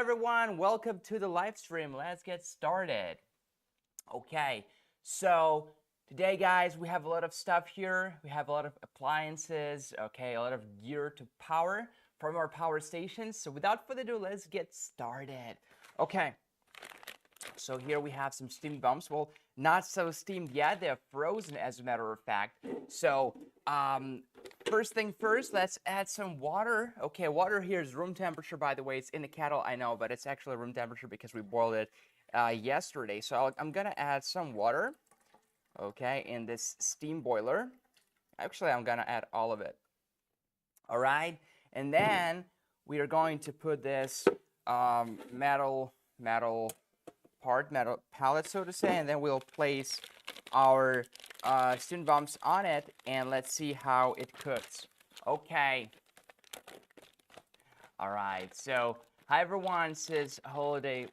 everyone, welcome to the live stream. Let's get started. Okay, so today guys, we have a lot of stuff here. We have a lot of appliances, okay, a lot of gear to power from our power stations. So without further ado, let's get started. Okay, so here we have some steam bumps. Well, not so steamed yet. They're frozen, as a matter of fact. So first thing first, let's add some water. Okay, water here is room temperature, by the way. It's in the kettle, I know, but it's actually room temperature because we boiled it yesterday. So I'm gonna add some water, okay, in this steam boiler. Actually, I'm gonna add all of it. All right, and then we are going to put this metal pallet, so to say, and then we'll place our steam bumps on it, and let's see how it cooks. Okay. All right. So, hi everyone. Says holiday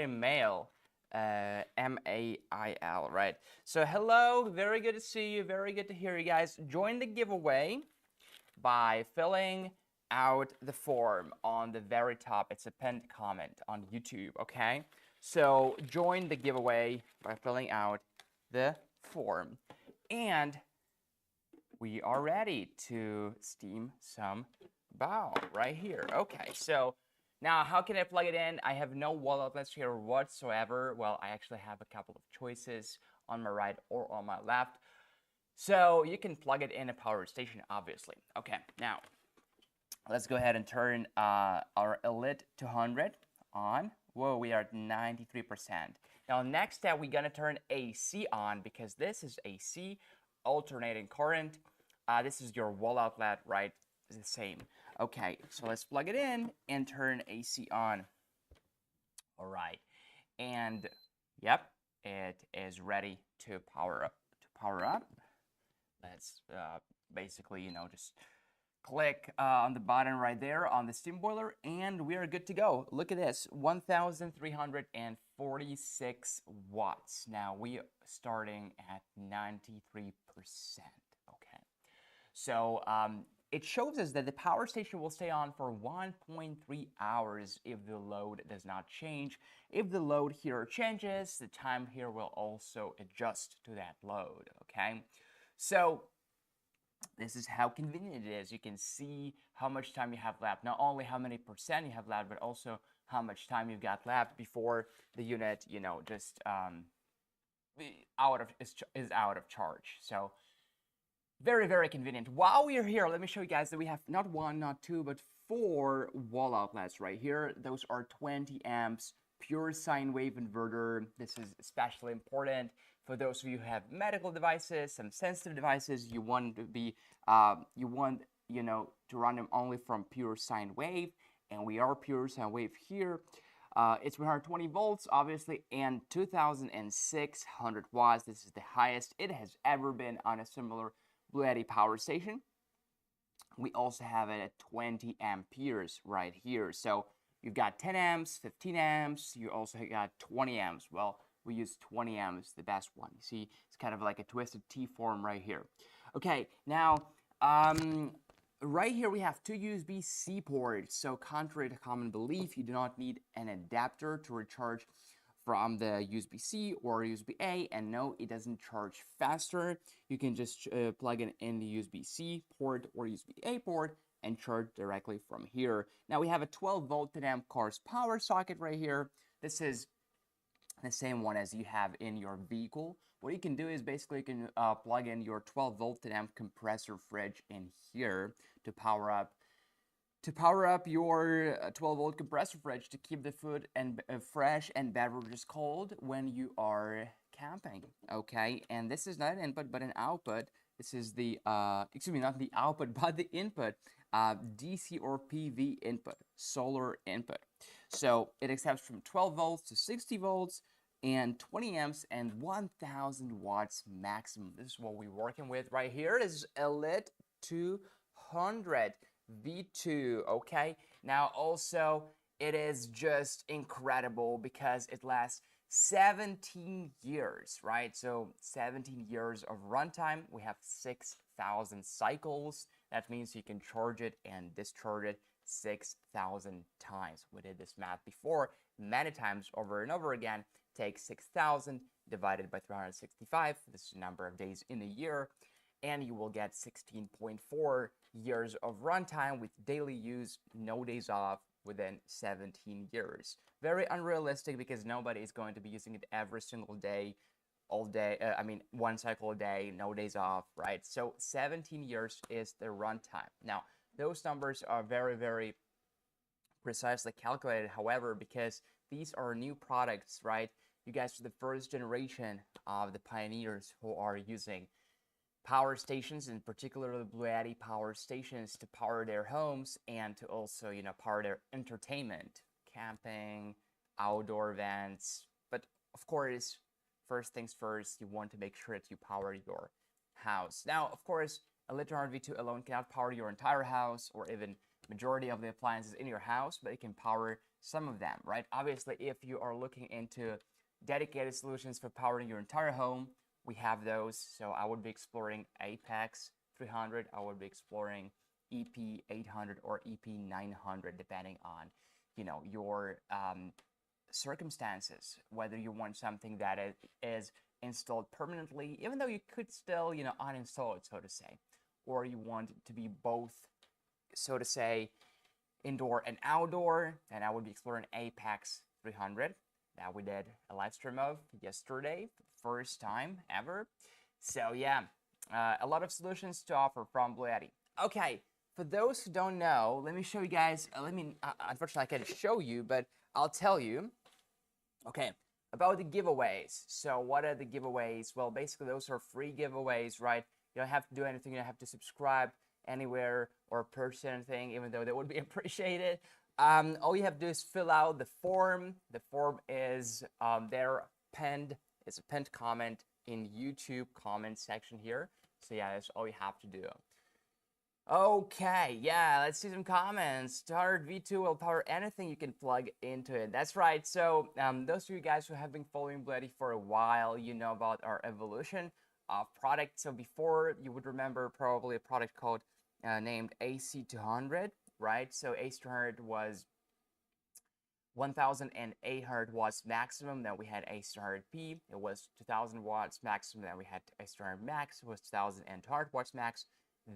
mail, MAIL. Right. So, hello. Very good to see you. Very good to hear you guys. Join the giveaway by filling out the form on the very top. It's a pinned comment on YouTube. Okay. So join the giveaway by filling out the form. And we are ready to steam some bao right here. Okay, so now how can I plug it in? I have no wall outlets here whatsoever. Well, I actually have a couple of choices on my right or on my left. So you can plug it in a power station, obviously. Okay, now let's go ahead and turn our Elite 200 on. Whoa, we are at 93%. Now, next step, we're gonna turn AC on because this is AC, alternating current. This is your wall outlet, right? It's the same. Okay, so let's plug it in and turn AC on. All right, and yep, it is ready to power up. Let's basically, just click on the button right there on the steam boiler, and we are good to go. Look at this, 1,346 watts. Now we are starting at 93%. Okay, so it shows us that the power station will stay on for 1.3 hours if the load does not change. If the load here changes, the time here will also adjust to that load. Okay, so this is how convenient it is. You can see how much time you have left. Not only how many percent you have left, but also how much time you've got left before the unit, just is out of charge. So very, very convenient. While we are here, let me show you guys that we have not one, not two, but 4 wall outlets right here. Those are 20 amps, pure sine wave inverter. This is especially important for those of you who have medical devices, some sensitive devices. You want to be, to run them only from pure sine wave, and we are pure sine wave here. It's 120 volts, obviously, and 2,600 watts. This is the highest it has ever been on a similar Blue Yeti power station. We also have it at 20 amperes right here. So you've got 10 amps, 15 amps. You also got 20 amps. Well, we use 20 amps, the best one. You see, it's kind of like a twisted T form right here. Okay, now, right here we have 2 USB-C ports. So contrary to common belief, you do not need an adapter to recharge from the USB-C or USB-A, and no, it doesn't charge faster. You can just plug it in the USB-C port or USB-A port and charge directly from here. Now we have a 12-volt 10 amp cars power socket right here. This is the same one as you have in your vehicle. What you can do is basically you can plug in your 12-volt 10 amp compressor fridge in here to power up your 12-volt compressor fridge to keep the food and fresh and beverages cold when you are camping. Okay, and this is not an input but an output. This is the excuse me, not the output but the input, DC or PV input, solar input. So it accepts from 12 volts to 60 volts and 20 amps and 1,000 watts maximum. This is what we're working with right here. This is Elite 200 V2. Okay, now also it is just incredible because it lasts 17 years, right? So 17 years of runtime. We have 6,000 cycles. That means you can charge it and discharge it 6,000 times. We did this math before many times over and over again. Take 6,000 divided by 365. This is the number of days in a year. And you will get 16.4 years of runtime with daily use, no days off, within 17 years. Very unrealistic because nobody is going to be using it every single day, all day. I mean, one cycle a day, no days off, right? So 17 years is the runtime. Now, those numbers are very, very precisely calculated. However, because these are new products, right? You guys are the first generation of the pioneers who are using power stations, in particular the Bluetti power stations, to power their homes and to also, power their entertainment, camping, outdoor events. But of course, first things first, you want to make sure that you power your house. Now, of course, a Litron V2 alone cannot power your entire house or even majority of the appliances in your house, but it can power some of them, right? Obviously, if you are looking into dedicated solutions for powering your entire home, we have those. So I would be exploring Apex 300. I would be exploring EP 800 or EP 900, depending on, your circumstances, whether you want something that is installed permanently, even though you could still, uninstall it, so to say, or you want it to be both, so to say, indoor and outdoor, then I would be exploring Apex 300 that we did a live stream of yesterday, first time ever. So yeah, a lot of solutions to offer from Bluetti. Okay, for those who don't know, let me show you guys, unfortunately I can't show you, but I'll tell you, okay, about the giveaways. So what are the giveaways? Well, basically those are free giveaways, right? You don't have to do anything, you don't have to subscribe anywhere or purchase anything, even though that would be appreciated. All you have to do is fill out the form. The form is there pinned. It's a pinned comment in YouTube comment section here. So yeah, that's all you have to do. Okay, yeah, let's see some comments. Start V2 will power anything you can plug into it. That's right. So those of you guys who have been following Bluetti for a while, you know about our evolution of product. So before, you would remember probably a product called named AC200, right? So AC200 was 1,800 watts maximum. Then we had AC200P. It was 2,000 watts maximum. Then we had AC200 Max. It was 2,200 watts max.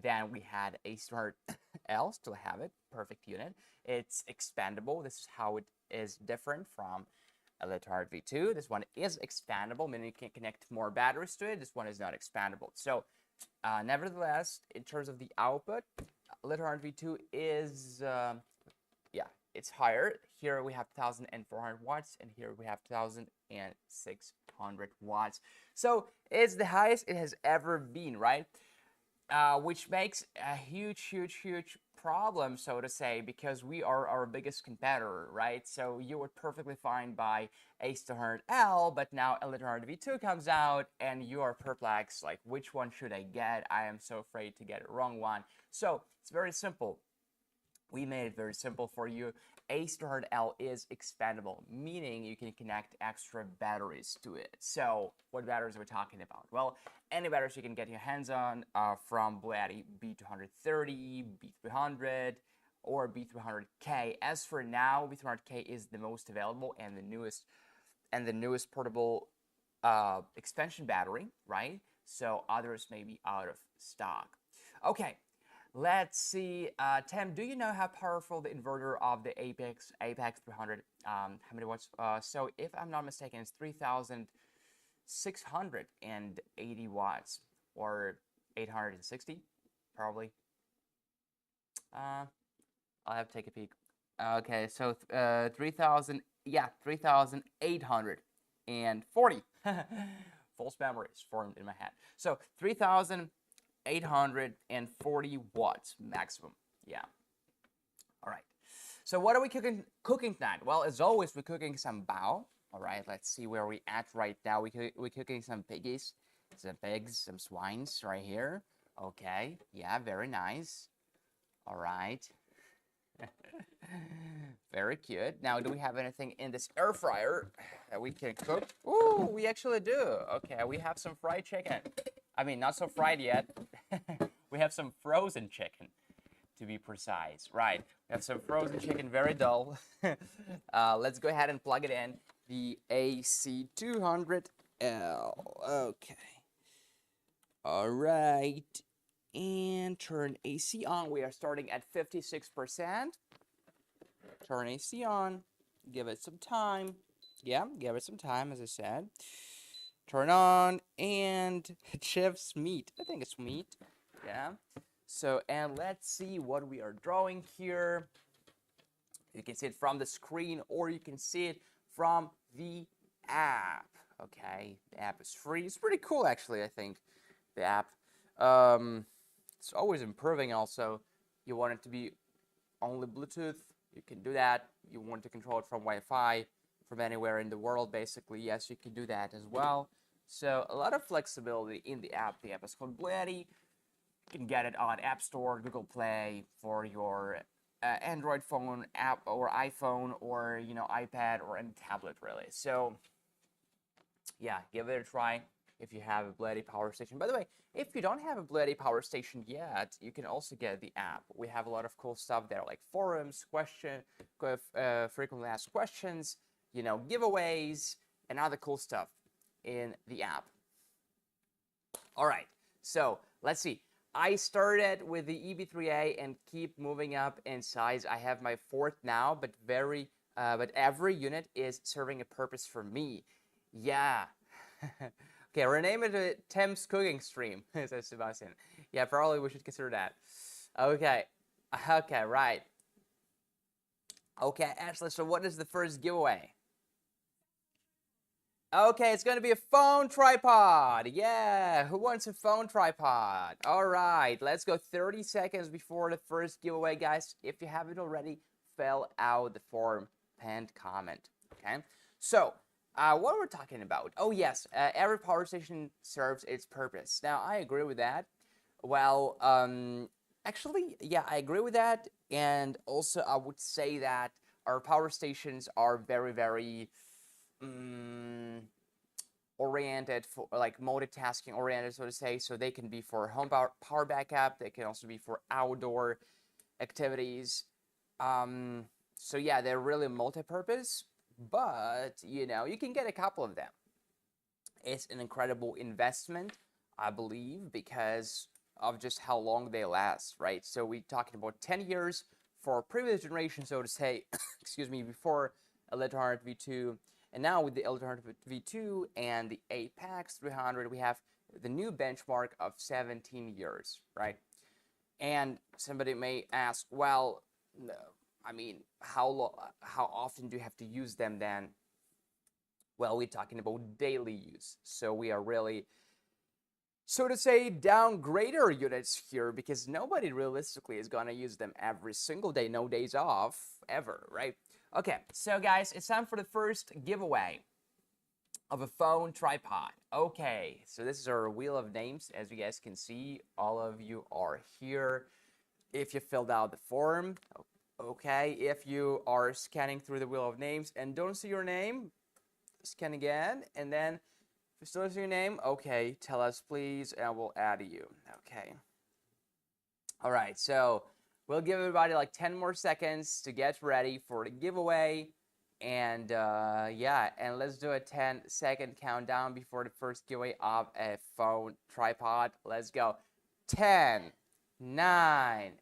Then we had AC200L. Still have it. Perfect unit. It's expandable. This is how it is different from a Litron V2. This one is expandable, meaning you can connect more batteries to it. This one is not expandable. So nevertheless, in terms of the output, Litron V2 is, it's higher. Here we have 1,400 watts, and here we have 1,600 watts. So it's the highest it has ever been, right? Which makes a huge problem, so to say, because we are our biggest competitor, right? So you would perfectly fine buy AC200L, but now a Litron V2 comes out, and you are perplexed, like, which one should I get? I am so afraid to get a wrong one. So it's very simple. We made it very simple for you. AC200L is expandable, meaning you can connect extra batteries to it. So what batteries are we talking about? Well, any batteries you can get your hands on from Bluetti, B230, B300, or B300K. As for now, B300K is the most available and the newest portable expansion battery, right? So others may be out of stock. Okay. Let's see, Tim, do you know how powerful the inverter of the Apex 300, how many watts? So if I'm not mistaken, it's 3,680 watts, or 860, probably. I'll have to take a peek. Okay, so 3,840. False memories formed in my head. So 3,840 watts maximum. Yeah. All right. So what are we cooking tonight? Well, as always, we're cooking some bao. All right. Let's see where we at right now. We're cooking some piggies, some pigs, some swines right here. Okay. Yeah. Very nice. All right. Very cute. Now, do we have anything in this air fryer that we can cook? Ooh, we actually do. Okay. We have some fried chicken. I mean, not so fried yet. We have some frozen chicken, to be precise. Right, we have some frozen chicken, very dull. Let's go ahead and plug it in. The AC200L. Okay. All right. And turn AC on. We are starting at 56%. Turn AC on. Give it some time. Yeah, give it some time, as I said. Turn on, and chips meat. I think it's meat. Yeah. So, and let's see what we are drawing here. You can see it from the screen, or you can see it from the app. Okay, the app is free. It's pretty cool, actually, I think, the app. It's always improving also. You want it to be only Bluetooth, you can do that. You want to control it from Wi-Fi, from anywhere in the world, basically. Yes, you can do that as well. So a lot of flexibility in the app. The app is called Bluetti. You can get it on App Store, Google Play for your Android phone app or iPhone or iPad or any tablet really. So yeah, give it a try if you have a Bluetti power station. By the way, if you don't have a Bluetti power station yet, you can also get the app. We have a lot of cool stuff there, like forums, frequently asked questions, giveaways, and other cool stuff in the app. All right, so let's see. I started with the EB3A and keep moving up in size. I have my 4th now, but every unit is serving a purpose for me. Yeah. Okay, rename it to Tim's cooking stream, says Sebastian. Yeah, probably we should consider that. Okay. Okay, right. Okay, Ashley, so what is the first giveaway? Okay, it's going to be a phone tripod. Yeah, who wants a phone tripod? All right, let's go 30 seconds before the first giveaway, guys. If you haven't already, fill out the form, pinned comment, okay? So, what we're talking about? Oh, yes, every power station serves its purpose. Now, I agree with that. Well, actually, yeah, I agree with that. And also, I would say that our power stations are very, very oriented, for like multitasking oriented, so to say. So they can be for home power backup. They can also be for outdoor activities. So yeah, they're really multi-purpose, but you can get a couple of them. It's an incredible investment, I believe, because of just how long they last, right? So we're talking about 10 years for previous generation, so to say, excuse me, before L800 V2. And now with the L800 V2 and the Apex 300, we have the new benchmark of 17 years, right? And somebody may ask, well, I mean, how often do you have to use them then? Well, we're talking about daily use. So we are really, so to say, downgrader units here, because nobody realistically is going to use them every single day, no days off, ever, right? Okay, so guys, it's time for the first giveaway of a phone tripod. Okay, so this is our wheel of names. As you guys can see, all of you are here. If you filled out the form, okay. If you are scanning through the wheel of names and don't see your name, scan again, and then if you still don't see your name, okay, tell us please, and we'll add you. Okay. All right, so we'll give everybody like 10 more seconds to get ready for the giveaway. And yeah, and let's do a 10-second countdown before the first giveaway of a phone tripod. Let's go. 10, 9,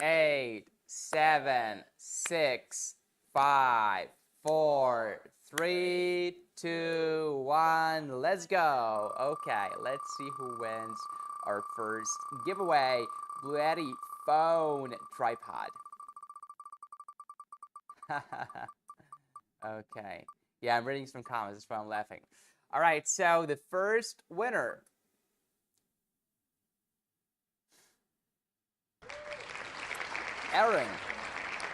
8, 7, 6, 5, 4, 3, 2, 1. Let's go. Okay, let's see who wins our first giveaway. Bluetti phone tripod. Okay. Yeah, I'm reading some comments. That's why I'm laughing. All right, so the first winner. Aaron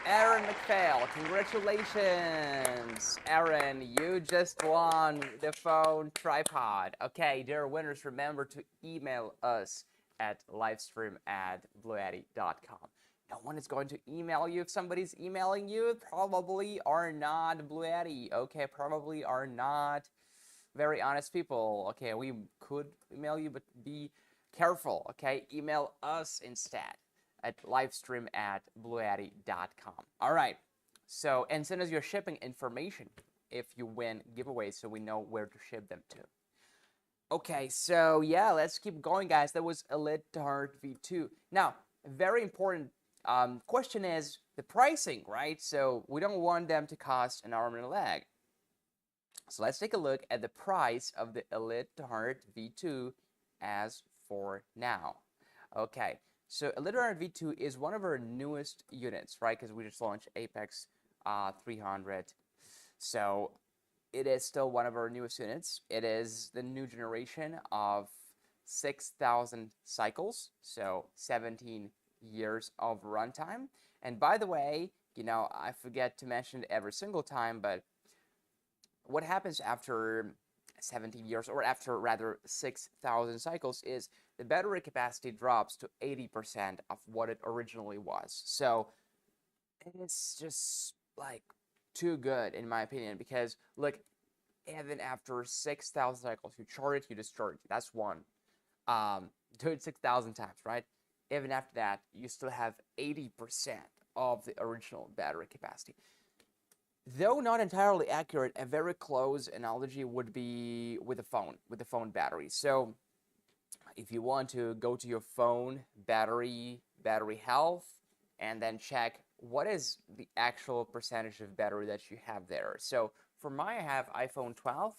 McPhail. Congratulations, Aaron. You just won the phone tripod. Okay, dear winners, remember to email us at livestream@bluetti.com. No one is going to email you. If somebody's emailing you, probably are not Bluetti. Okay, probably are not very honest people. Okay, we could email you, but be careful. Okay, email us instead. at livestream@blueyeti.com. All right. So, and send us your shipping information if you win giveaways so we know where to ship them to. Okay, so yeah, let's keep going, guys. That was Elite Heart V2. Now, a very important question is the pricing, right? So we don't want them to cost an arm and a leg. So let's take a look at the price of the Elite Heart V2 as for now. Okay, so Elite Heart V2 is one of our newest units, right? Because we just launched Apex 300. So it is still one of our newest units. It is the new generation of 6,000 cycles, so 17 years of runtime. And by the way, you know, I forget to mention it every single time, but what happens after 17 years, or after rather 6,000 cycles, is the battery capacity drops to 80% of what it originally was. So it's just like too good in my opinion, because look, even after 6,000 cycles, you charge it, you discharge it. That's one. Do it 6,000 times, right? Even after that, you still have 80% of the original battery capacity. Though not entirely accurate, a very close analogy would be with the phone battery. So if you want to go to your phone battery health, and then check what is the actual percentage of battery that you have there. So for I have iPhone 12,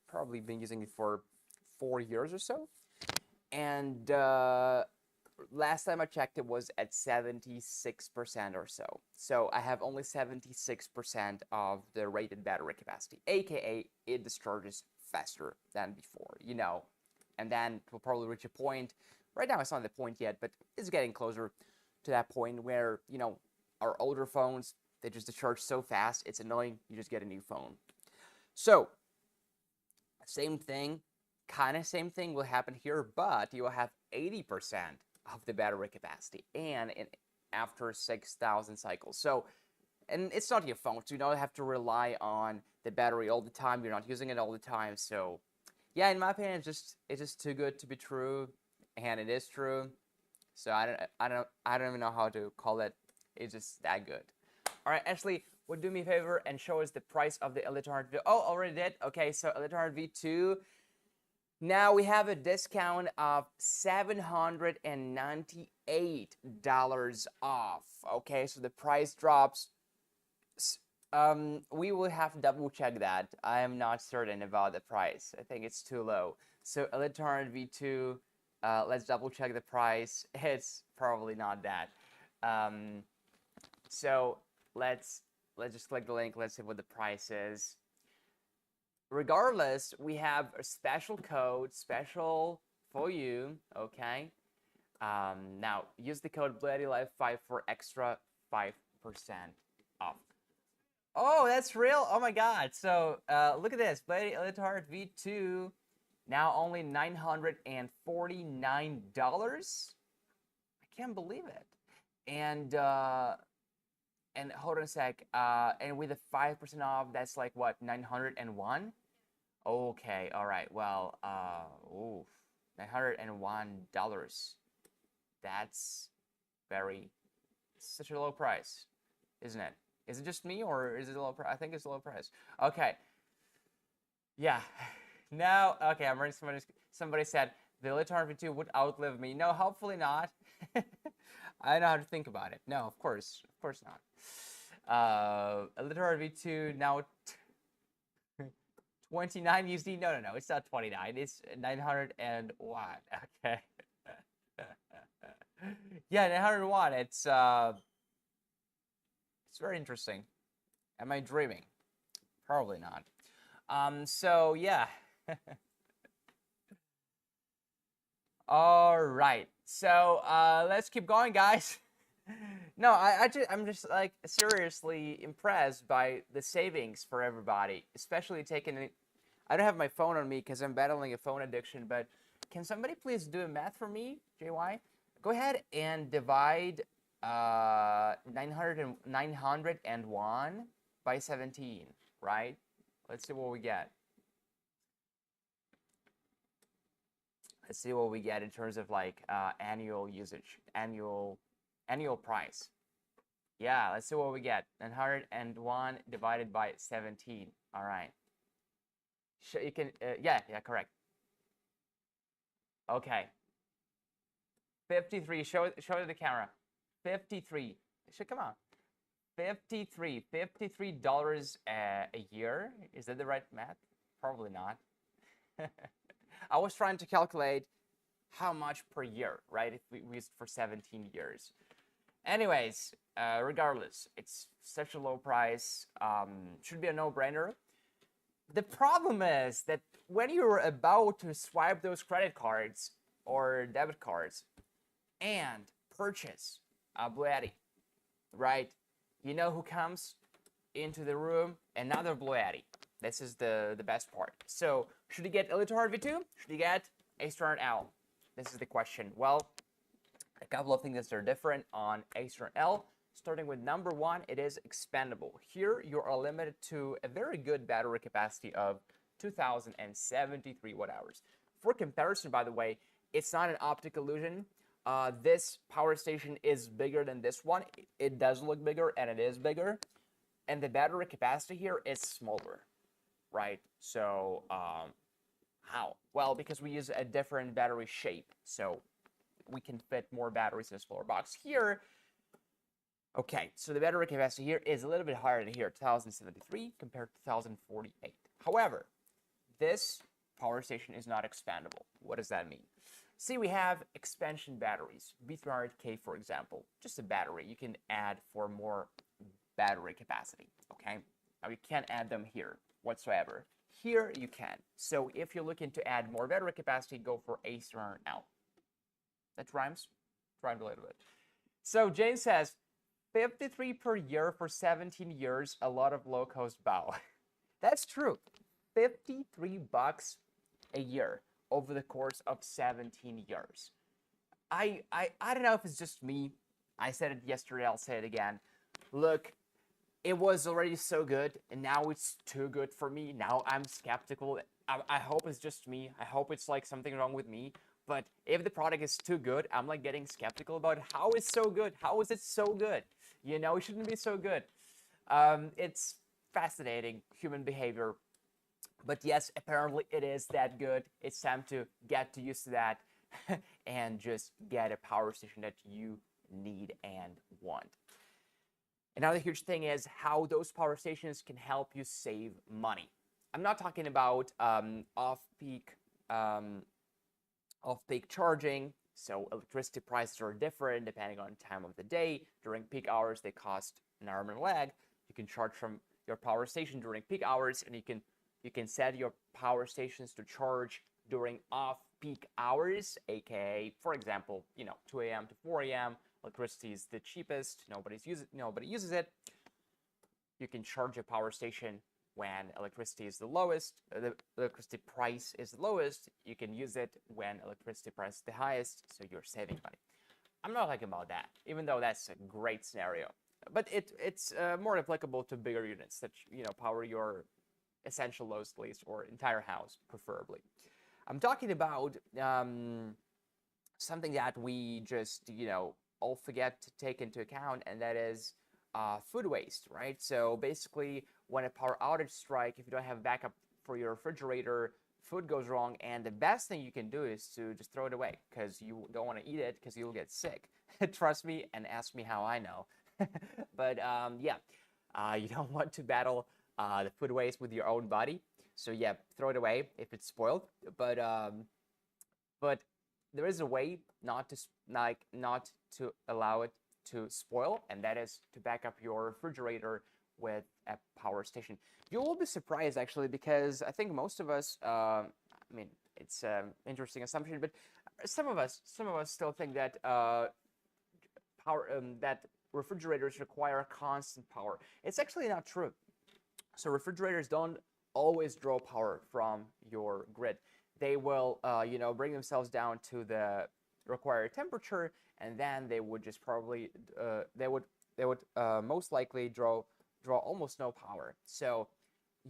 probably been using it for 4 years or so. And last time I checked, it was at 76% or so. So I have only 76% of the rated battery capacity, aka it discharges faster than before, you know. And then it will probably reach a point. Right now it's not the point yet, but it's getting closer to that point where, you know, our older phones, they just discharge so fast, it's annoying, you just get a new phone. So, same thing, kind of same thing will happen here, but you will have 80% of the battery capacity, and after 6,000 cycles. So, and it's not your phone, so you don't have to rely on the battery all the time, you're not using it all the time, so yeah, in my opinion, it's just too good to be true, and it is true. So I don't even know how to call it. It's just that good. All right, Ashley, would do me a favor and show us the price of the Elite Heart V2. Oh, already did. Okay, so Elite Heart V2. Now we have a discount of $798 off. Okay, so the price drops. We will have to double check that. I am not certain about the price. I think it's too low. So Elite Heart V2. Let's double check the price. It's probably not that. So let's just click the link. Let's see what the price is. Regardless, we have a special code, special for you. Okay. Now use the code BLUEYETI5 for extra 5% off. Oh, that's real. Oh my God. So look at this. BLUEYETI Elite Heart V2. Now only $949. I can't believe it. And hold on a sec. And with a 5% off, that's like what, 901? Okay, all right. Well, oof, $901. That's such a low price, isn't it? Is it just me, or is it a low price? I think it's a low price. Okay. Yeah. No, okay, I'm ready. Somebody said the Elite Heart V2 would outlive me. No, hopefully not. I know how to think about it. No, of course not. Elite Heart V2 now 29 USD. No, it's not 29. It's 901. Okay. Yeah, 901. It's very interesting. Am I dreaming? Probably not. So yeah. All right. So let's keep going, guys. No, I'm just like seriously impressed by the savings for everybody, especially taking it. I don't have my phone on me because I'm battling a phone addiction, but can somebody please do a math for me, JY? Go ahead and divide 901 by 17, right? Let's see what we get. Let's see what we get in terms of like annual usage, annual Annual price. Yeah, let's see what we get. 901 divided by 17. All right. You can, yeah, correct. Okay. 53. Show the camera. 53. Come on. $53 a year. Is that the right math? Probably not. I was trying to calculate how much per year, right? If we used for 17 years. Anyways, regardless, it's such a low price. Should be a no-brainer. The problem is that when you're about to swipe those credit cards or debit cards and purchase a Blue Yeti, right? You know who comes into the room? Another Blue Yeti. This is the best part. So, should you get Elite Hard V2? Should you get A200L? This is the question. Well, a couple of things that are different on A200L. Starting with number one, it is expandable. Here, you are limited to a very good battery capacity of 2,073 watt-hours. For comparison, by the way, it's not an optic illusion. This power station is bigger than this one. It does look bigger, and it is bigger. And the battery capacity here is smaller, right? So, how? Well, because we use a different battery shape. So, we can fit more batteries in a smaller box. Here, okay, so the battery capacity here is a little bit higher than here, 1,073 compared to 1,048. However, this power station is not expandable. What does that mean? See, we have expansion batteries, B300K, for example, just a battery. You can add for more battery capacity, okay? Now, you can't add them here whatsoever. Here, you can. So, if you're looking to add more battery capacity, go for A200L. That rhymes? Rhymed a little bit. So, Jane says, 53 per year for 17 years, a lot of low-cost bow. That's true. 53 bucks a year over the course of 17 years. I don't know if it's just me. I said it yesterday, I'll say it again. Look, it was already so good, and now it's too good for me. Now I'm skeptical. I hope it's just me. I hope it's like something wrong with me. But if the product is too good, I'm like getting skeptical about how it's so good. How is it so good? You know, it shouldn't be so good. It's fascinating, human behavior. But yes, apparently it is that good. It's time to get used to that and just get a power station that you need and want. Another huge thing is how those power stations can help you save money. I'm not talking about off-peak charging. So electricity prices are different depending on time of the day. During peak hours, they cost an arm and a leg. You can charge from your power station during peak hours, and you can set your power stations to charge during off-peak hours, aka, for example, 2 a.m. to 4 a.m. Electricity is the cheapest. Nobody uses it. You can charge a power station when electricity is the lowest. The electricity price is the lowest. You can use it when electricity price is the highest, so you're saving money. I'm not talking about that, even though that's a great scenario. But it's more applicable to bigger units that power your essential loads, at least, or entire house, preferably. I'm talking about something that we just all forget to take into account, and that is food waste, right? So basically, when a power outage strikes, if you don't have backup for your refrigerator, food goes wrong, and the best thing you can do is to just throw it away, because you don't want to eat it because you'll get sick. Trust me, and ask me how I know. But yeah, you don't want to battle the food waste with your own body. So yeah, throw it away if it's spoiled. But there is a way not to allow it to spoil, and that is to back up your refrigerator with a power station. You will be surprised, actually, because I think most of us, I mean, it's an interesting assumption, but some of us still think that that refrigerators require constant power. It's actually not true. So refrigerators don't always draw power from your grid. They will, bring themselves down to the required temperature, and then they would just probably, they would most likely draw almost no power. So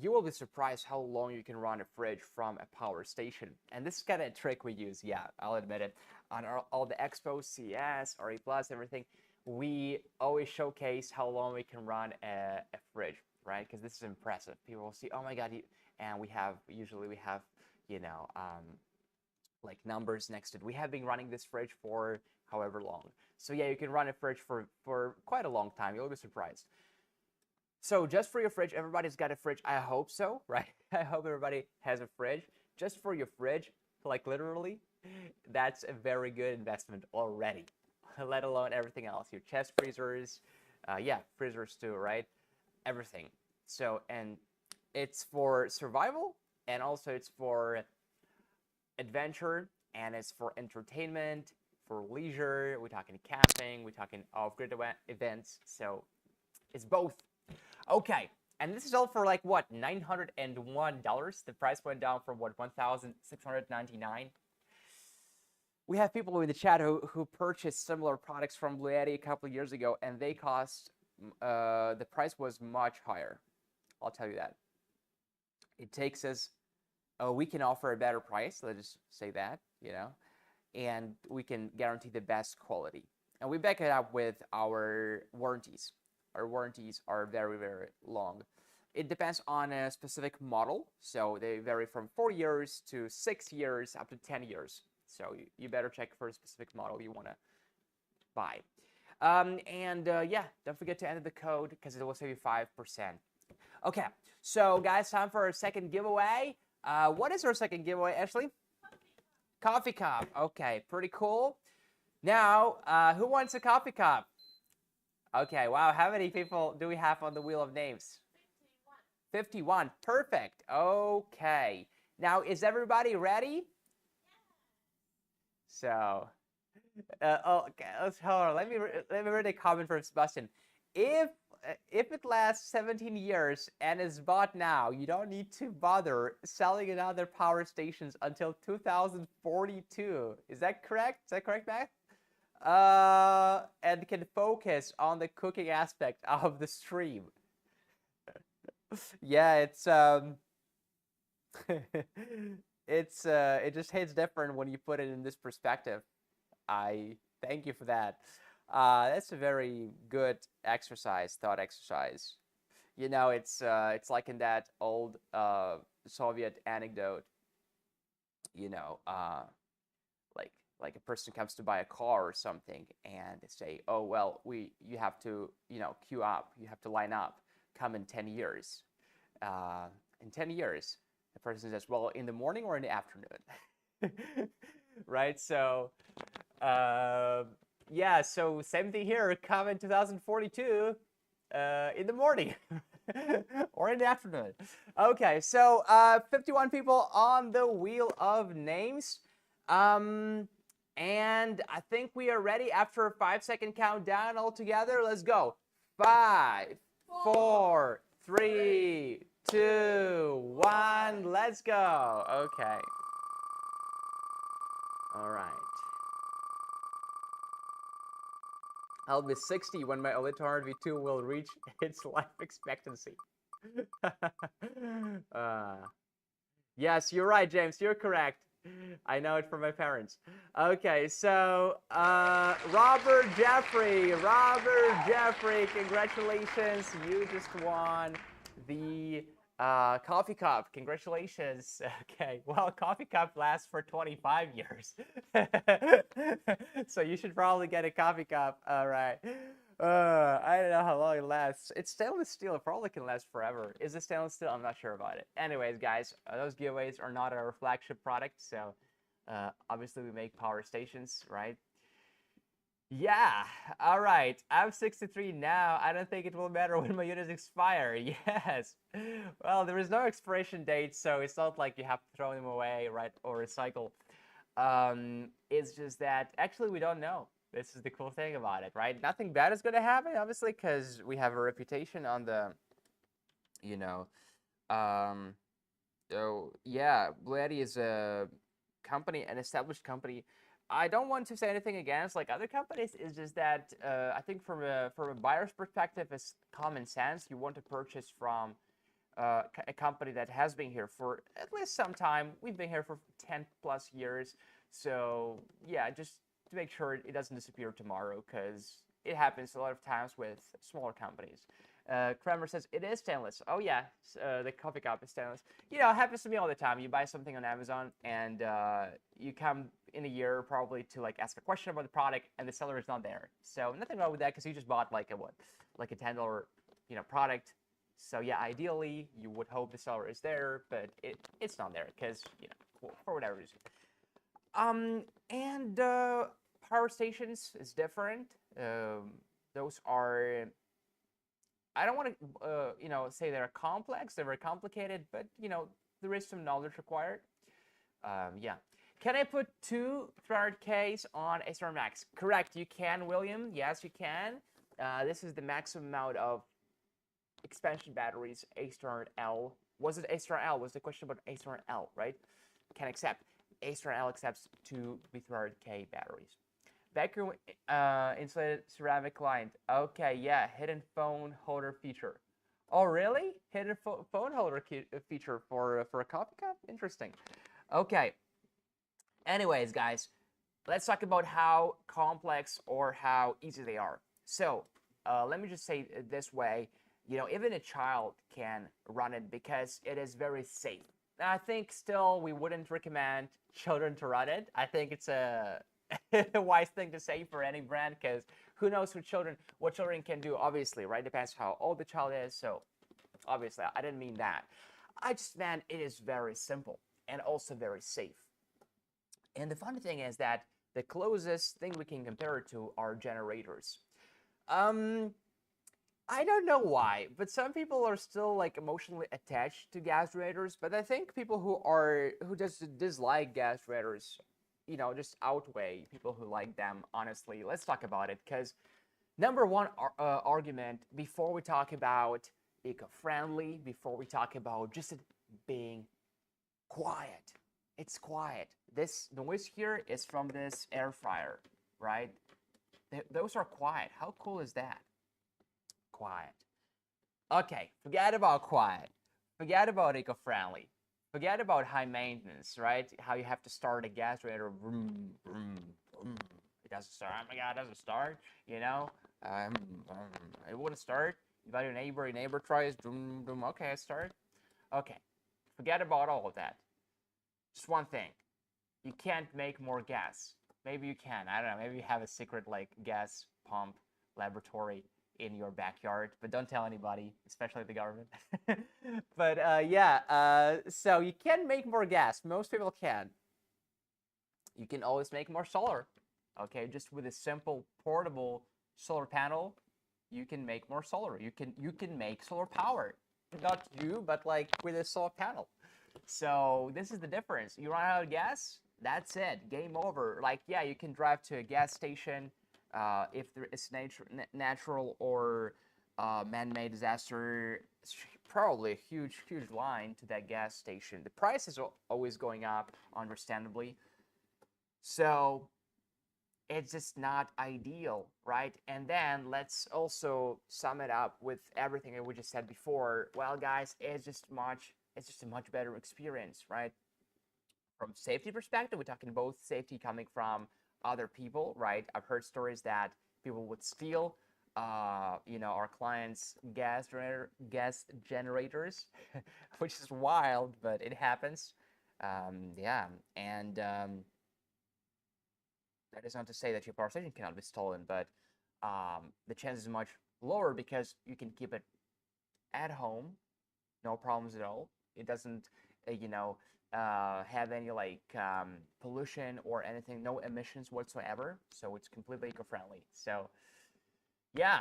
you will be surprised how long you can run a fridge from a power station. And this is kind of a trick we use, yeah, I'll admit it, on all the expos, CES, RE+, everything. we always showcase how long we can run a fridge, right? Because this is impressive. People will see, oh my God, and usually we have, you know, like numbers next to it. We have been running this fridge for however long. So yeah, you can run a fridge for quite a long time. You'll be surprised. So just for your fridge, everybody's got a fridge. I hope so, right? I hope everybody has a fridge. Just for your fridge, like literally, that's a very good investment already, let alone everything else. Your chest freezers, yeah, freezers too, right? Everything. So, and it's for survival, and also it's for adventure, and it's for entertainment, for leisure. We're talking camping, we're talking off-grid events. So it's both. Okay, and this is all for like what, $901? The price went down from what, 1,699. We have people in the chat who purchased similar products from Blue Yeti a couple of years ago, and they cost, the price was much higher. I'll tell you that. It takes us, we can offer a better price, let's just say that, you know, and we can guarantee the best quality. And we back it up with our warranties. Our warranties are very, very long. It depends on a specific model, so they vary from 4 years to 6 years up to 10 years. So you better check for a specific model you want to buy. Yeah, don't forget to enter the code because it will save you 5%. Okay, so guys, time for our second giveaway. What is our second giveaway, Ashley? Coffee cup. Okay, pretty cool. Now, who wants a coffee cup? Okay, wow, how many people do we have on the wheel of names? 51. 51, perfect. Okay. Now, is everybody ready? So, okay, hold on. Let me read a comment from Sebastian. If it lasts 17 years and is bought now, you don't need to bother selling another power stations until 2042. Is that correct? Is that correct, Matt? And can focus on the cooking aspect of the stream. Yeah, it's it just hits different when you put it in this perspective. I thank you for that. That's a very good exercise, thought exercise. You know, it's like in that old Soviet anecdote. You know, like a person comes to buy a car or something, and they say, "Oh well, you have to, you know, queue up. You have to line up. Come in 10 years." In 10 years, the person says, "Well, in the morning or in the afternoon?" Right? So, yeah. So same thing here. Come in 2042, in the morning. Or in the afternoon. Okay, so 51 people on the wheel of names. And I think we are ready after a 5-second countdown all together. Let's go. 5, 4, 3, 2, 1. Let's go. Okay. All right. I'll be 60 when my Olitor V2 will reach its life expectancy. Yes, you're right, James. You're correct. I know it from my parents. Okay, so Robert Jeffrey, congratulations! You just won the coffee cup. Congratulations. Okay, well, coffee cup lasts for 25 years, so you should probably get a coffee cup. All right. I don't know how long it lasts. It's stainless steel. It probably can last forever. Is it stainless steel? I'm not sure about it. Anyways, guys, those giveaways are not our flagship product. So obviously we make power stations, right? Yeah. All right. I'm 63 now. I don't think it will matter when my units expire. Yes. Well, there is no expiration date, so it's not like you have to throw them away, right, or recycle. It's just that actually we don't know. This is the cool thing about it, right? Nothing bad is going to happen, obviously, because we have a reputation on the, you know, so yeah, Blue Yeti is a company, an established company. I don't want to say anything against like other companies. It's just that I think from a buyer's perspective, it's common sense. You want to purchase from a company that has been here for at least some time. We've been here for 10+ years, so yeah, just to make sure it doesn't disappear tomorrow, because it happens a lot of times with smaller companies. Kramer says it is stainless. Oh yeah, the coffee cup is stainless. You know, it happens to me all the time. You buy something on Amazon and you come in a year probably to like ask a question about the product and the seller is not there. So nothing wrong with that because you just bought like a what, like a $10 product. So yeah, ideally you would hope the seller is there, but it's not there because for whatever reason. And power stations is different. Those are, I don't want to say they're complex, they're very complicated, but there is some knowledge required. Yeah. Can I put two 300Ks on a Star Max? Correct, you can, William. Yes, you can. This is the maximum amount of expansion batteries A*L. Was it A*L? Was the question about A*L, right? Can accept. A*L accepts two B300K batteries. Vacuum insulated ceramic client. Okay, yeah, hidden phone holder feature. Oh, really? Hidden phone holder feature for a coffee cup? Interesting. Okay. Anyways, guys, let's talk about how complex or how easy they are. So, let me just say it this way. Even a child can run it because it is very safe. I think still we wouldn't recommend children to run it. I think it's a wise thing to say for any brand because who knows what children can do, obviously, right? Depends how old the child is. So obviously, I didn't mean that. I just meant it is very simple and also very safe. And the funny thing is that the closest thing we can compare it to are generators. I don't know why, but some people are still like emotionally attached to gas generators. But I think people who just dislike gas generators, just outweigh people who like them. Honestly, let's talk about it because number one argument before we talk about eco-friendly, before we talk about just it being quiet, it's quiet. This noise here is from this air fryer, right? Those are quiet. How cool is that? Quiet. Okay, forget about quiet. Forget about eco-friendly. Forget about high maintenance, right? How you have to start a gas generator. Vroom, vroom, vroom. It doesn't start. Oh my God, it doesn't start. It wouldn't start. You got your neighbor tries. Vroom, vroom. Okay, it started. Okay, forget about all of that. Just one thing. You can't make more gas. Maybe you can. I don't know. Maybe you have a secret like gas pump laboratory in your backyard, but don't tell anybody, especially the government. But so you can make more gas. Most people can. You can always make more solar. Okay, just with a simple portable solar panel, you can make more solar. You can make solar power. Not you, but like with a solar panel. So this is the difference. You run out of gas, that's it. Game over. Like, yeah, you can drive to a gas station. If there is natural or man-made disaster, it's probably a huge line to that gas station. The price is always going up, understandably. So it's just not ideal, right? And then let's also sum it up with everything that we just said before. Well, guys, it's just a much better experience, right? From safety perspective, we're talking both safety coming from other people, right? I've heard stories that people would steal, our clients' gas generators, which is wild, but it happens. Yeah, and that is not to say that your power station cannot be stolen, but the chance is much lower because you can keep it at home, no problems at all. It doesn't, have any like pollution or anything, no emissions whatsoever. So it's completely eco-friendly. So yeah,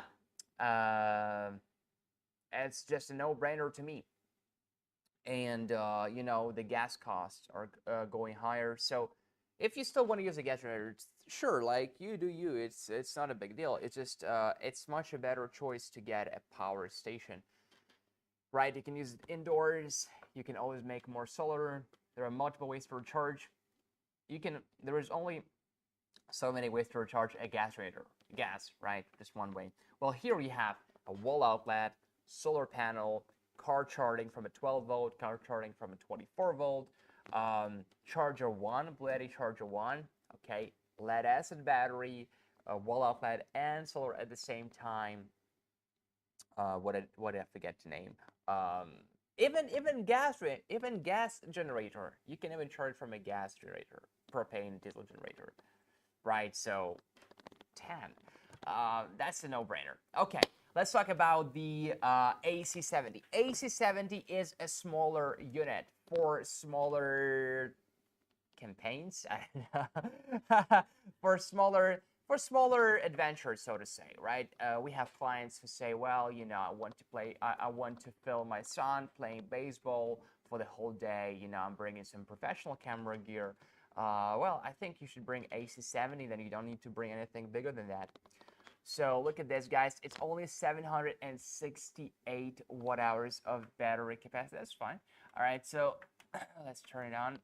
it's just a no-brainer to me. And the gas costs are going higher. So if you still want to use a gas generator, sure, like you do you. It's not a big deal. It's just it's much a better choice to get a power station. Right, you can use it indoors. You can always make more solar. There are multiple ways to recharge. There is only so many ways to recharge a gas generator. Gas, right? Just one way. Well, here we have a wall outlet, solar panel, car charging from a 12-volt, car charging from a 24-volt, charger 1, Blue Yeti charger 1, okay, lead acid battery, wall outlet and solar at the same time. What did I forget to name? Even gas generator. You can even charge from a gas generator, propane diesel generator, right? So 10. That's a no-brainer. Okay, let's talk about the AC70. AC70 is a smaller unit for smaller campaigns, for smaller adventures, so to say, right? We have clients who say, well, you know, I want to film my son playing baseball for the whole day. You know, I'm bringing some professional camera gear. Well, I think you should bring AC70, then you don't need to bring anything bigger than that. So look at this, guys. It's only 768 watt hours of battery capacity. That's fine. All right, so let's turn it on.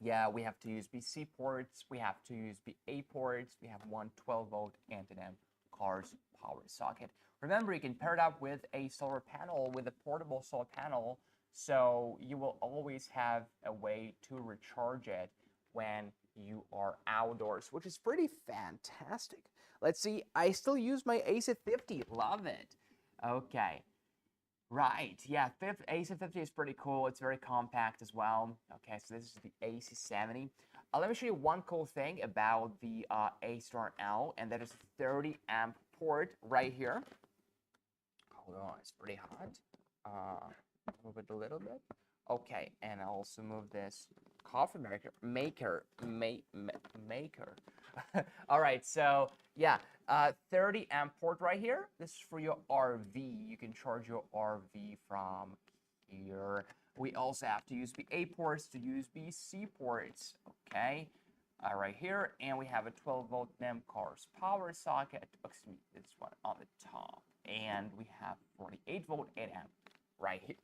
Yeah, we have two USB-C ports, we have two USB-A ports, we have one 12-volt anti-damp car's power socket. Remember, you can pair it up with a solar panel, with a portable solar panel, so you will always have a way to recharge it when you are outdoors, which is pretty fantastic. Let's see, I still use my AC50, love it. Okay. Right, yeah, AC50 is pretty cool. It's very compact as well. Okay, so this is the AC70. Let me show you one cool thing about the A*L, and that is 30 amp port right here. Hold on, it's pretty hot. Move it a little bit. Okay, and I'll also move this coffee maker. All right, so yeah, 30 amp port right here. This is for your RV. You can charge your RV from here. We also have two USB-A ports to USB-C ports. Okay, right here, and we have a 12-volt NEM car's power socket. Excuse me, this one on the top, and we have 48-volt 8 amp right here.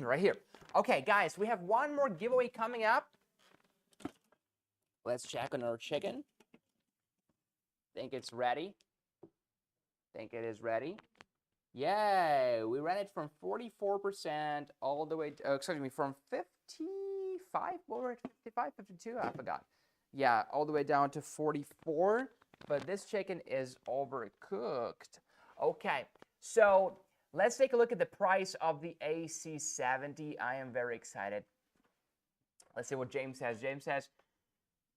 Right here. Okay, guys, we have one more giveaway coming up. Let's check on our chicken. Think it's ready. Think it is ready. Yay! We ran it from 44% all the way to, excuse me, from 55 over 55, 52, I forgot. Yeah, all the way down to 44, but this chicken is overcooked. Okay, so let's take a look at the price of the AC70. I am very excited. Let's see what James says. James says,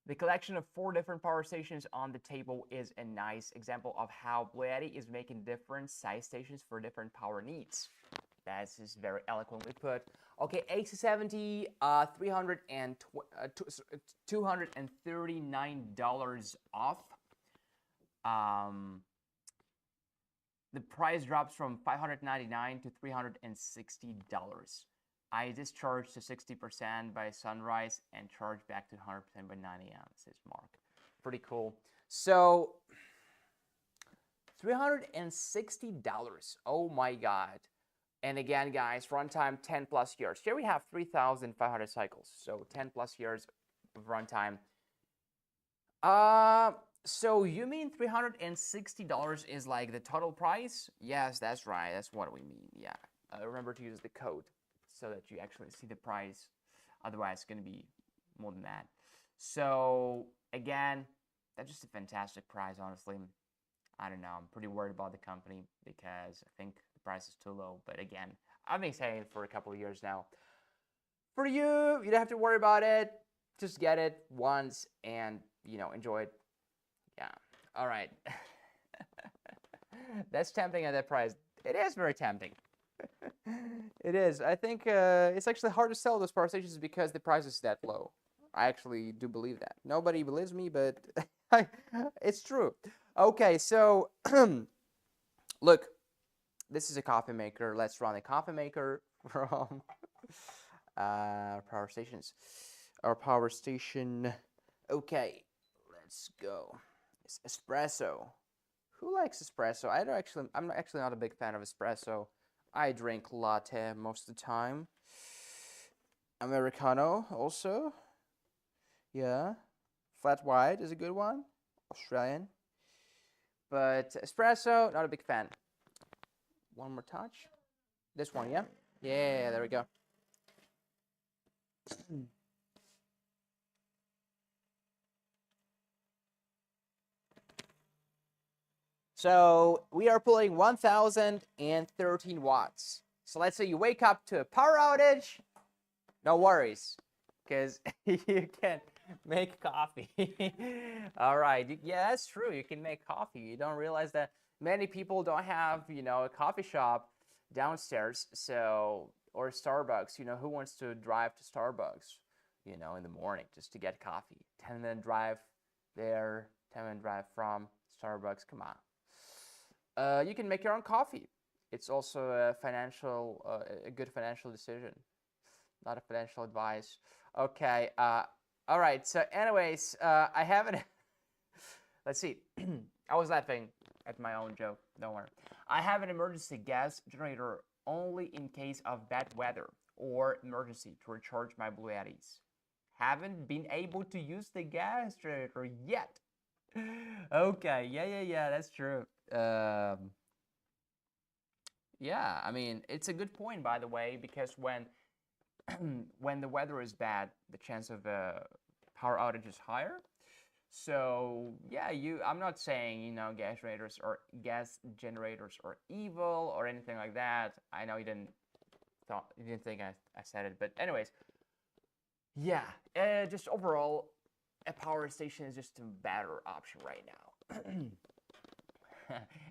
the collection of 4 different power stations on the table is a nice example of how Blue Yeti is making different size stations for different power needs. That is very eloquently put. Okay, AC70, $239 off. The price drops from $599 to $360. I discharge to 60% by sunrise and charge back to 100% by 9 a.m., says Mark. Pretty cool. So, $360. Oh my God. And again, guys, runtime 10 plus years. Here we have 3,500 cycles. So 10 plus years of runtime. So you mean $360 is like the total price? Yes, that's right. That's what we mean. Yeah. Remember to use the code so that you actually see the price. Otherwise, it's going to be more than that. So again, that's just a fantastic price, honestly. I don't know. I'm pretty worried about the company because I think the price is too low. But again, I've been saying it for a couple of years now. For you, you don't have to worry about it. Just get it once and, you know, enjoy it. Yeah. All right. That's tempting at that price. It is very tempting. It is. I think it's actually hard to sell those power stations because the price is that low. I actually do believe that. Nobody believes me, but it's true. Okay, so look, this is a coffee maker. Let's run a coffee maker from power stations. Our power station. Okay, let's go. It's espresso. Who likes espresso? I'm actually not a big fan of espresso. I drink latte most of the time. Americano also. Yeah. Flat white is a good one. Australian. But espresso, not a big fan. One more touch. This one, yeah? Yeah, there we go. So we are pulling 1013 watts. So let's say you wake up to a power outage. No worries, because you can make coffee. All right. Yeah, that's true. You can make coffee. You don't realize that many people don't have, a coffee shop downstairs. So, or Starbucks. Who wants to drive to Starbucks, in the morning just to get coffee? 10-minute drive there, 10-minute drive from Starbucks. Come on. You can make your own coffee. It's also a good financial decision. Not a financial advice. Okay. All right. So, anyways, I haven't. Let's see. I was laughing at my own joke. Don't worry. I have an emergency gas generator only in case of bad weather or emergency to recharge my Blue Yetis. Haven't been able to use the gas generator yet. Okay. Yeah. That's true. Yeah. I mean, it's a good point, by the way, because when the weather is bad, the chance of a power outage is higher. So yeah, I'm not saying gas generators are evil or anything like that. I know you didn't think I said it, but anyways, yeah. Just overall, a power station is just a better option right now.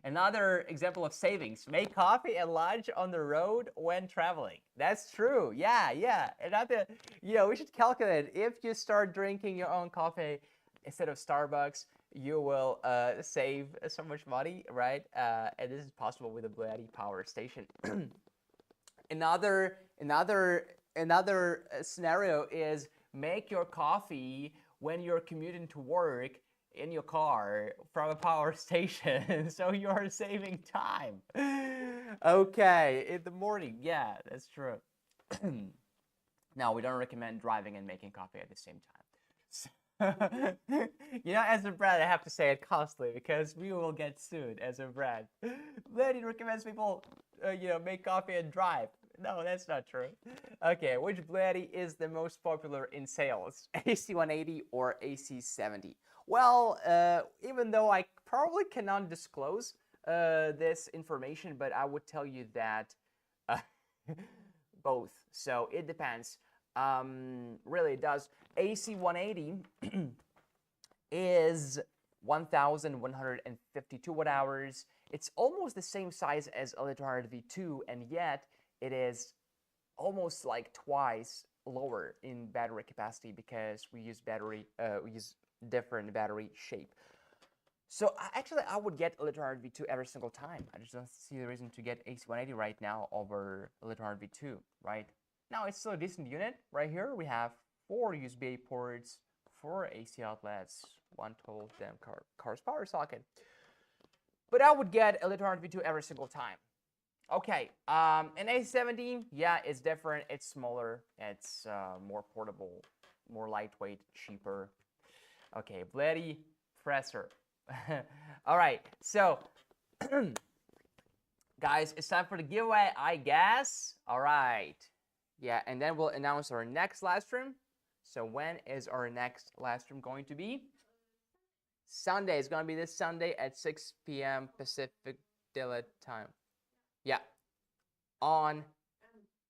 Another example of savings: make coffee and lunch on the road when traveling. That's true. Yeah. Another, we should calculate if you start drinking your own coffee instead of Starbucks, you will save so much money, right? And this is possible with a Blue Yeti power station. Another scenario is make your coffee when you're commuting to work in your car from a power station, so you're saving time. Okay, in the morning, yeah, that's true. Now, we don't recommend driving and making coffee at the same time. As a brand, I have to say it constantly because we will get sued as a brand. Lady recommends people, make coffee and drive. No, that's not true. Okay, which Blatty is the most popular in sales? AC180 or AC70? Well, even though I probably cannot disclose this information, but I would tell you that both. So it depends. Really, it does. AC180 is 1,152 watt hours. It's almost the same size as a Electronic V2, and yet it is almost like twice lower in battery capacity because we use different battery shape. So actually, I would get Electronic V2 every single time. I just don't see the reason to get AC180 right now over Electronic V2, right? Now, it's still a decent unit. Right here, we have 4 USB-A ports, 4 AC outlets, 1 12 damn car's power socket. But I would get Electronic V2 every single time. Okay, an AC70, yeah, it's different. It's smaller. It's more portable, more lightweight, cheaper. Okay, Bloody Presser. All right, so guys, it's time for the giveaway, I guess. All right. Yeah, and then we'll announce our next live stream. So when is our next live stream going to be? Sunday. It's going to be this Sunday at 6 p.m. Pacific Daylight Time. Yeah. On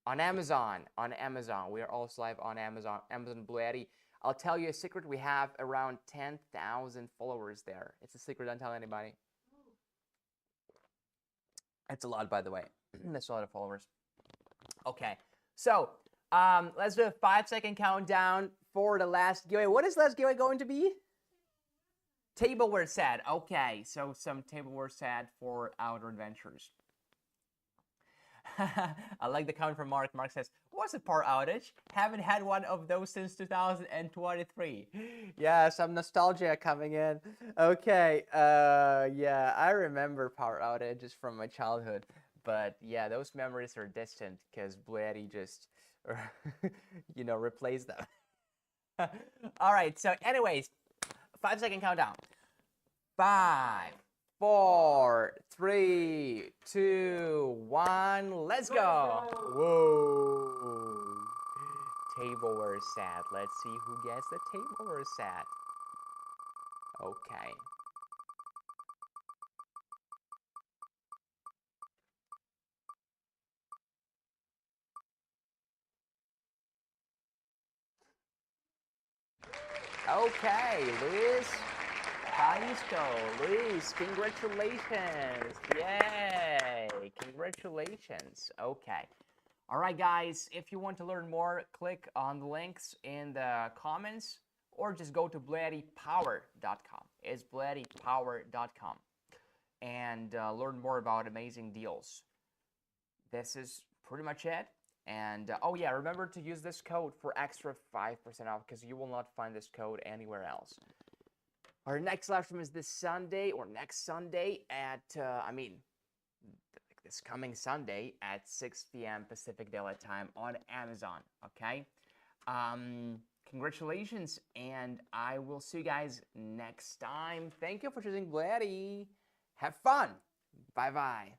Amazon. On Amazon. We are also live on Amazon. Amazon Blue Yeti. I'll tell you a secret. We have around 10,000 followers there. It's a secret. Don't tell anybody. It's a lot, by the way. That's a lot of followers. Okay. So, let's do a 5-second countdown for the last giveaway. What is last giveaway going to be? Tableware set. Okay, so some tableware set for outdoor adventures. I like the comment from Mark. Mark says, what's a power outage? Haven't had one of those since 2023. Yeah, some nostalgia coming in. Okay, yeah, I remember power outages from my childhood. But yeah, those memories are distant because Blue Yeti just, replaced them. All right, so anyways, 5-second countdown. 5, 4, 3, 2, 1, let's go. Whoa. Tableware set. Let's see who gets the tableware set. Okay. Okay, Luis. Calisto, Luis, congratulations. Yay, congratulations. Okay. All right, guys, if you want to learn more, click on the links in the comments or just go to bloodypower.com. It's bloodypower.com and learn more about amazing deals. This is pretty much it. And oh yeah, remember to use this code for extra 5% off because you will not find this code anywhere else. Our next live stream is this Sunday or next Sunday at, this coming Sunday at 6 p.m. Pacific Daylight Time on Amazon, okay? Congratulations, and I will see you guys next time. Thank you for choosing Bloody. Have fun. Bye-bye.